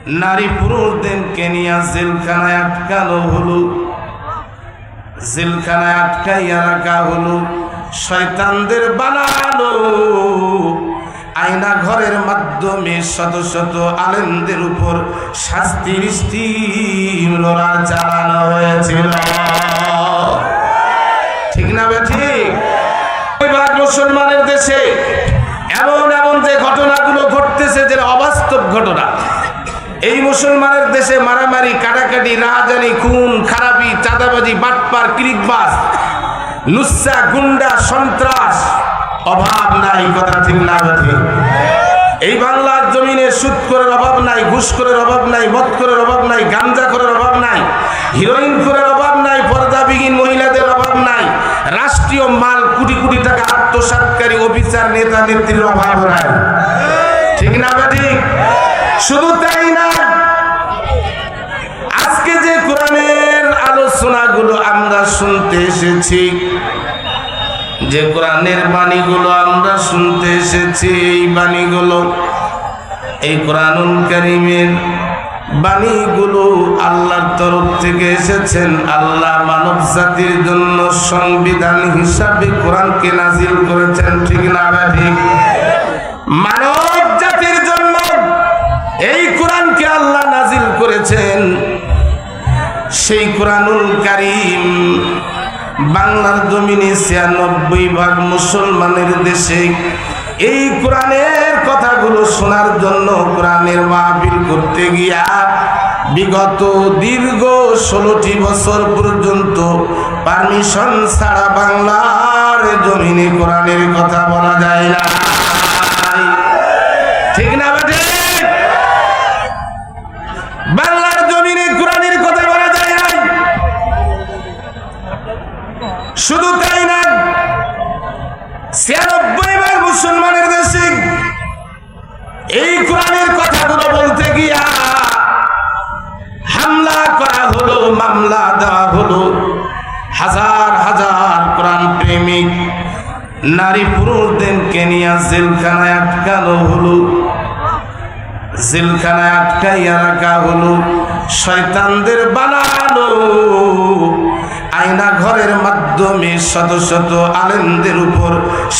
নারী পুরুষদেরকে নিয়ে জেলখানায় আটকানো হলো, জেলখানায় আটকাইয়া রাখা হলো, শয়তানদের বানানো আয়না ঘরের মাধ্যমে শত শত আলেমদের উপর শাস্তির স্টিম রোলার চালানো হয়েছিল। ঠিক না ঠিক? মুসলমানের দেশে এমন এমন যে ঘটনাগুলো ঘটতেছে যে অবাস্তব ঘটনা। এই মুসলমানের দেশে মারামারি, কাটাকাটি, রাহাজানি, খুন খারাপি, চাঁদাবাজি, বাটপার, ক্রিকবাজ, লুচ্চা, গুন্ডা, সন্ত্রাস অভাব নাই। কথা ঠিক না ঠিক? এই বাংলার জমিনে সুদ করার অভাব নাই, ঘুষ করার অভাব নাই, মদ করার অভাব নাই, গাঞ্জা করার অভাব নাই, হিরোইন করার অভাব নাই, পর্দাবিহীন মহিলাদের অভাব নাই, রাষ্ট্রীয় মাল কোটি কোটি টাকা আত্মসাৎকারী অফিসার নেতা নেত্রীর অভাব নাই। ঠিক না ঠিক? শুধু তাই না, আজকে যে কোরআনের আলোচনাগুলো আমরা শুনতে এসেছি, যে কোরআনের বাণীগুলো আমরা শুনতে এসেছি, এই বাণীগুলো, এই কোরআনুল কারীমের বাণীগুলো আল্লাহর তরফ থেকে এসেছেন। আল্লাহ মানব জাতির জন্য সংবিধান হিসাবে কোরআনকে নাজিল করেছেন। ঠিক না ঠিক? মানব জাতির জন্য এই কোরআনকে আল্লাহ নাজিল করেছেন। সেই কোরআনুল কারীম বাংলার জমিনে ৯৬% মুসলমানের দেশে এই কোরআনের কথাগুলো শোনার জন্য, কোরআনের মাহফিল করতে গিয়া বিগত দীর্ঘ ১৬টি বছর পর্যন্ত পারমিশন ছাড়া বাংলার জমিনে কোরআনের কথা বলা যায় না। ঠিক না বেটে? বাংলার জমিনে কোরআনের কথা বলা যায় না। শুধু তাই না, ৯৬% মুসলমানের দেশে এই কোরআনের কথাগুলো বলতে গিয়া হামলা করা হলো, মামলা দেওয়া হলো। হাজার হাজার কোরআন প্রেমিক নারী পুরুষদেরকে নিয়ে জেলখানায় আটকানো হলো, জেলখানায় আটকাইয়া রাখা হলো, শয়তানদের বানানো আয়না ঘরের মাধ্যমে শত শত আলেমদের উপর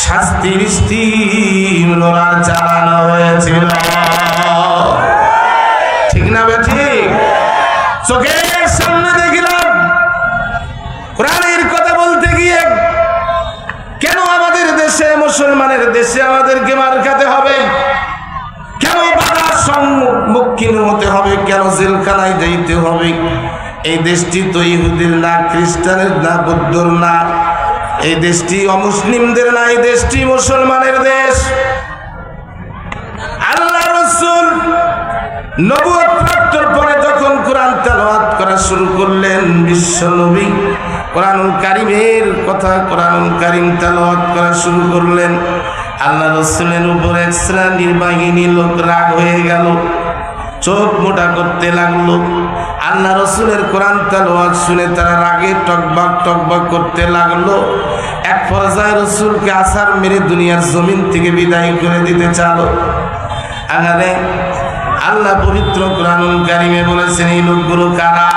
শাস্তির স্টিম রোলার চালানো হয়েছিল। ঠিক না ঠিক? চোখের সামনে দেখলাম কোরআনের কথা বলতে গিয়ে কেন আমাদের দেশে, মুসলমানের দেশে আমাদেরকে মার খেতে হবে? কেন বাধার সম্মুখীন হতে হবে? কেন জেলখানায় যাইতে হবে? এই দেশটি তো ইহুদির না, খ্রিস্টানের না, বৌদ্ধর না, এই দেশটি অমুসলিমদের না, এই দেশটি মুসলমানের দেশ। আল্লাহ রাসূল নবুয়ত প্রাপ্তর পরে যখন কোরআন তেলাওয়াত করা শুরু করলেন, বিশ্ব নবী কোরআনুল কারীমের কথা, কোরআনুল কারীম তেলাওয়াত করা শুরু করলেন, আল্লাহ রাসূলের উপর এক শ্রেণীর বাহিনী লোক রাগ হয়ে গেল, চোখ মোটা করতে লাগলো। আল্লাহ রাসূলের কোরআন তেলাওয়াত শুনে তারা রাগে টকবক টকবক করতে লাগলো। এক পর্যায়ে রাসূলকে আছাড় মেরে দুনিয়ার জমিন থেকে বিদায় করে দিতে চালো। আরে আল্লাহ পবিত্র কোরআনুল কারীমে বলেছেন এই লোকগুলো কারা?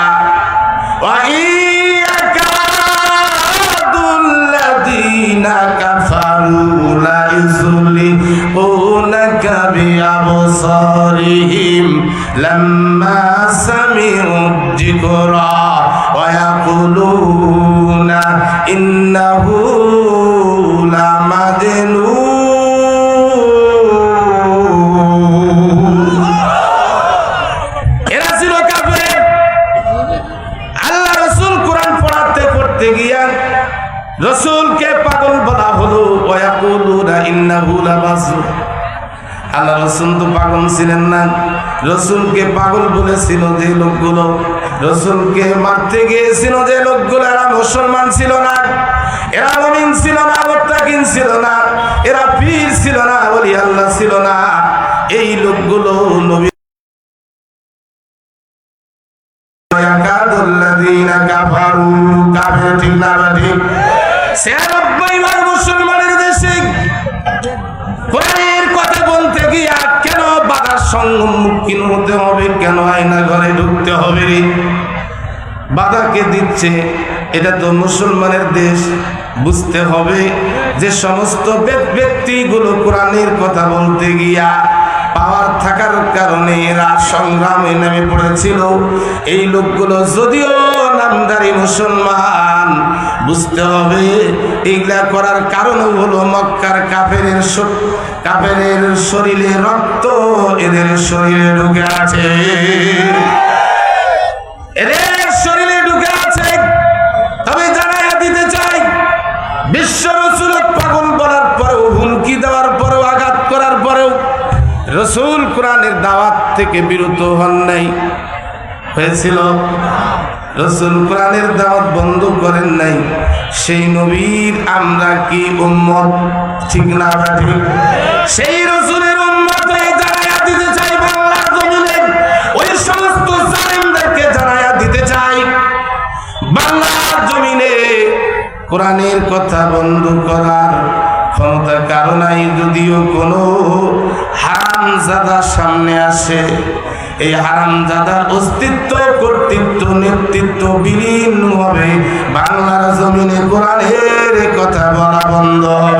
ওয়াইয়াকাদুল্লাযীনা কাফারু লা ইযলিকুনাকা বিআবসারিহিম লাম্মা সামি'ু যিকরা ওয়া ইয়াকুলুনা ইন্নাহু লামাজনুন। রসুলকে পাগল বলা হলো, ওয়ায়াকুলুনা ইন্নাহু লামাজনুন। আল্লাহ রাসূল তো পাগল ছিলেন না, রসুলকে পাগল বলেছিল যে লোকগুলো, রসুলকে মারতে গিয়েছিল যে লোকগুলো, এরা মুসলমান ছিল না, এরা মুমিন ছিল না, মুত্তাকিন ছিল না, এরা পীর ছিল না, ওলি আল্লাহ ছিল না। এই লোকগুলো নবী ওয়ায়াকাদুল্লাযীনা কাফারু, কাফের। ঠিক না ঠিক? ৯৬% মুসলমানের দেশে কোরআনের কথা বলতে গিয়া কেন বাধার সম্মুখীন হতে হবে? কেন আয়না ঘরে ঢুকতে হবে রে? বাধাকে দিচ্ছে। এটা তো মুসলমানের দেশ, বুঝতে হবে যে সমস্ত ব্যক্তিগুলো কোরআনের কথা বলতে গিয়া পাওয়ার থাকার কারণে এরা সংগ্রামে নেমে পড়েছিল। এই লোকগুলো যদিও নামদারি মুসলমান, বুঝতে হবে এগুলা করার কারণ হলো মক্কার কাফেরের শরীরে রক্ত এদের শরীরে ঢুকে আছে, এদের শরীরে ঢুকে আছে। তবে জানাইয়া দিতে চাই, বিশ্ব রাসূল পাগল বলার পরেও, হুমকি দেওয়ার পরেও, আঘাত করার পরেও রাসূল কোরআনের দাওয়াত থেকে বিরত হন নাই। হয়েছিল? রাসূল কোরআনের দাওয়াত বন্ধ করেন নাই। সেই নবীর আমরা কি উম্মত, ঠিক না ঠিক? সেই রাসূলের উম্মত হয়ে জানাইয়া দিতে চাই বাংলার জমিনে ওই সমস্ত জালেমদেরকে জানাইয়া দিতে চাই, বাংলার জমিনে কোরআনের কথা বন্ধ করার ক্ষমতা কারো নাই। যদিও কোনো হারামজাদা সামনে আসে, এই হারামজাদার অস্তিত্ব, কর্তৃত্ব, নেতৃত্ব বিলীন হবে, বাংলার জমিনে কোরআনের কথা বলা বন্ধ হবে।